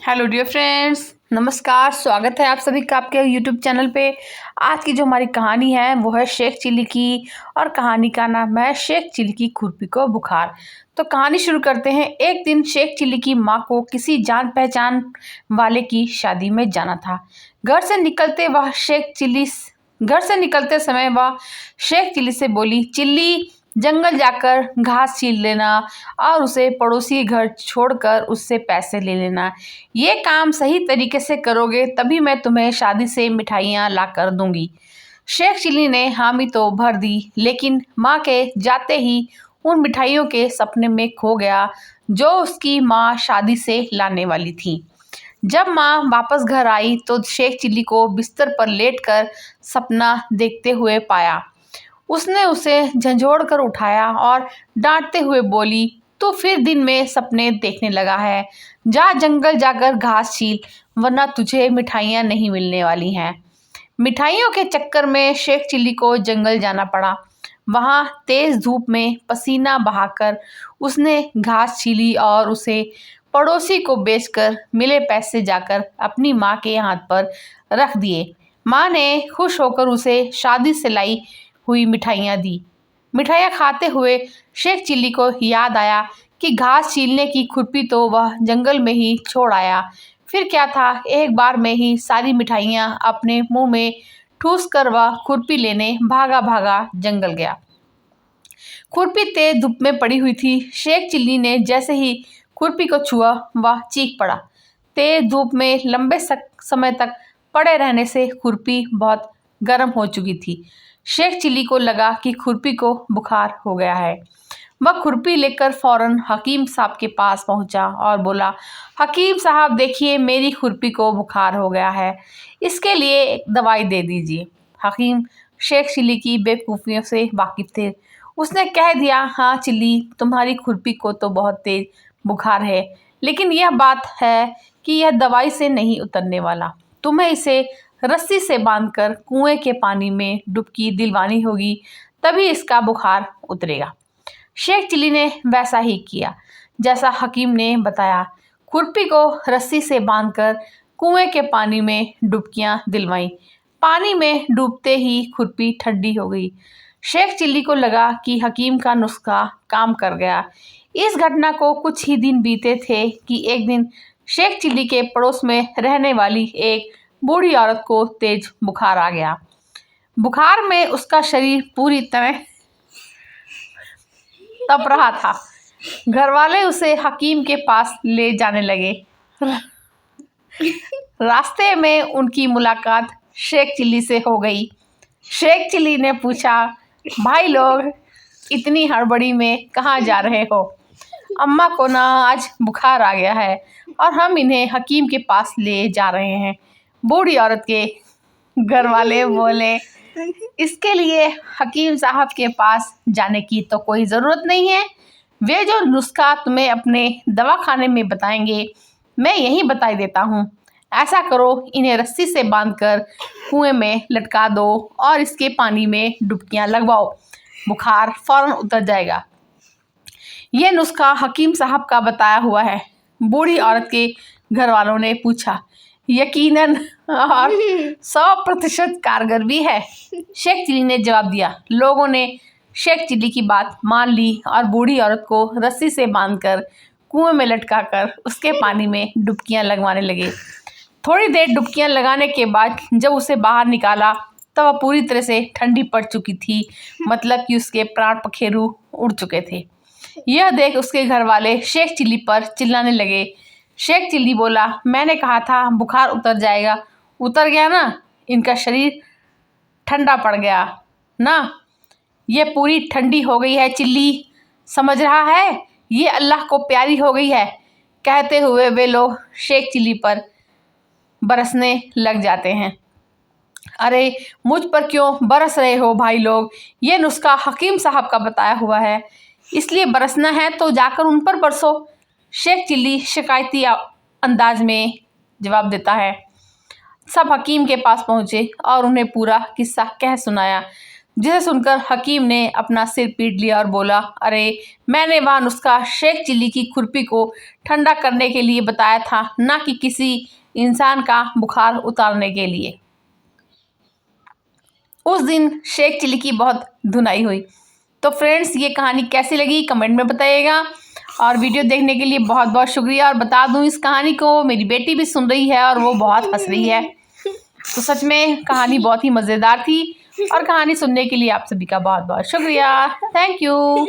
Hello dear friends, नमस्कार। स्वागत है आप सभी का आपके यूट्यूब चैनल पे। आज की जो हमारी कहानी है वो है शेख चिल्ली की, और कहानी का नाम है शेख चिल्ली की खुरपी को बुखार। तो कहानी शुरू करते हैं। एक दिन शेख चिल्ली की माँ को किसी जान पहचान वाले की शादी में जाना था। घर से निकलते समय वह शेख चिल्ली से बोली, चिल्ली, जंगल जाकर घास छील लेना और उसे पड़ोसी घर छोड़कर उससे पैसे ले लेना। ये काम सही तरीके से करोगे तभी मैं तुम्हें शादी से मिठाइयाँ ला कर दूंगी। शेख चिल्ली ने हामी तो भर दी, लेकिन माँ के जाते ही उन मिठाइयों के सपने में खो गया जो उसकी माँ शादी से लाने वाली थी। जब माँ वापस घर आई तो शेख चिल्ली को बिस्तर पर लेटकर सपना देखते हुए पाया। उसने उसे झंझोड़ कर उठाया और डांटते हुए बोली, तू फिर दिन में सपने देखने लगा है। जा जंगल जाकर घास छील, वरना तुझे मिठाइयाँ नहीं मिलने वाली हैं। मिठाइयों के चक्कर में शेख चिल्ली को जंगल जाना पड़ा। वहाँ तेज धूप में पसीना बहाकर उसने घास छीली और उसे पड़ोसी को बेचकर मिले पैसे जाकर अपनी माँ के हाथ पर रख दिए। माँ ने खुश होकर उसे शादी से लाई हुई मिठाइयाँ दी। मिठाइयाँ खाते हुए शेख चिल्ली को याद आया कि घास छीलने की खुरपी तो वह जंगल में ही छोड़ आया। फिर क्या था, एक बार में ही सारी मिठाइयाँ अपने मुंह में ठूस कर वह खुरपी लेने भागा भागा जंगल गया। खुरपी तेज धूप में पड़ी हुई थी। शेख चिल्ली ने जैसे ही खुरपी को छुआ वह चीख पड़ा। तेज धूप में लंबे समय तक पड़े रहने से खुरपी बहुत गर्म हो चुकी थी। शेख चिल्ली को लगा कि खुरपी को बुखार हो गया है। वह खुरपी लेकर फौरन हकीम साहब के पास पहुंचा और बोला, हकीम साहब देखिए, मेरी खुरपी को बुखार हो गया है, इसके लिए एक दवाई दे दीजिए। हकीम शेख चिल्ली की बेवकूफ़ियों से वाकिफ थे। उसने कह दिया, हाँ चिल्ली, तुम्हारी खुरपी को तो बहुत तेज बुखार है, लेकिन यह बात है कि यह दवाई से नहीं उतरने वाला। तुम्हें इसे रस्सी से बांधकर कुएं के पानी में डुबकी दिलवानी होगी, तभी इसका बुखार उतरेगा। शेख चिल्ली ने वैसा ही किया जैसा हकीम ने बताया। खुरपी को रस्सी से बांधकर कुएं के पानी में डुबकियां दिलवाई। पानी में डूबते ही खुरपी ठंडी हो गई। शेख चिल्ली को लगा कि हकीम का नुस्खा काम कर गया। इस घटना को कुछ ही दिन बीते थे कि एक दिन शेख चिल्ली के पड़ोस में रहने वाली एक बूढ़ी औरत को तेज बुखार आ गया। बुखार में उसका शरीर पूरी तरह तप रहा था। घर वाले उसे हकीम के पास ले जाने लगे। रास्ते में उनकी मुलाकात शेख चिल्ली से हो गई। शेख चिल्ली ने पूछा, भाई लोग, इतनी हड़बड़ी में कहाँ जा रहे हो? अम्मा को ना आज बुखार आ गया है और हम इन्हें हकीम के पास ले जा रहे हैं। बूढ़ी औरत के घर वाले बोले, इसके लिए हकीम साहब के पास जाने की तो कोई ज़रूरत नहीं है। वे जो नुस्खा तुम्हें अपने दवाखाने में बताएंगे, मैं यहीं बता देता हूँ। ऐसा करो, इन्हें रस्सी से बांधकर कुएं में लटका दो और इसके पानी में डुबकियाँ लगवाओ, बुखार फौरन उतर जाएगा। यह नुस्खा हकीम साहब का बताया हुआ है। बूढ़ी औरत के घर वालों ने पूछा, यकीनन और 100% कारगर भी है। शेख चिल्ली ने जवाब दिया। लोगों ने शेख चिल्ली की बात मान ली और बूढ़ी औरत को रस्सी से बांधकर कुएं में लटकाकर उसके पानी में डुबकियां लगवाने लगे। थोड़ी देर डुबकियां लगाने के बाद जब उसे बाहर निकाला तब वह पूरी तरह से ठंडी पड़ चुकी थी, मतलब कि उसके प्राण पखेरु उड़ चुके थे। यह देख उसके घर वाले शेख चिल्ली पर चिल्लाने लगे। शेख चिल्ली बोला, मैंने कहा था बुखार उतर जाएगा। उतर गया ना, इनका शरीर ठंडा पड़ गया ना, ये पूरी ठंडी हो गई है चिल्ली, समझ रहा है, ये अल्लाह को प्यारी हो गई है। कहते हुए वे लोग शेख चिल्ली पर बरसने लग जाते हैं। अरे मुझ पर क्यों बरस रहे हो भाई लोग? ये नुस्खा हकीम साहब का बताया हुआ है, इसलिए बरसना है तो जाकर उन पर बरसो। शेख चिल्ली शिकायती अंदाज में जवाब देता है। सब हकीम के पास पहुँचे और उन्हें पूरा किस्सा कह सुनाया। जिसे सुनकर हकीम ने अपना सिर पीट लिया और बोला, अरे मैंने वह नुस्खा शेख चिल्ली की खुरपी को ठंडा करने के लिए बताया था, ना कि किसी इंसान का बुखार उतारने के लिए। उस दिन शेख चिल्ली की बहुत धुनाई हुई। तो फ्रेंड्स, ये कहानी कैसी लगी कमेंट में बताइएगा और वीडियो देखने के लिए बहुत बहुत शुक्रिया। और बता दूं, इस कहानी को मेरी बेटी भी सुन रही है और वो बहुत हंस रही है। तो सच में कहानी बहुत ही मज़ेदार थी और कहानी सुनने के लिए आप सभी का बहुत बहुत शुक्रिया। Thank you.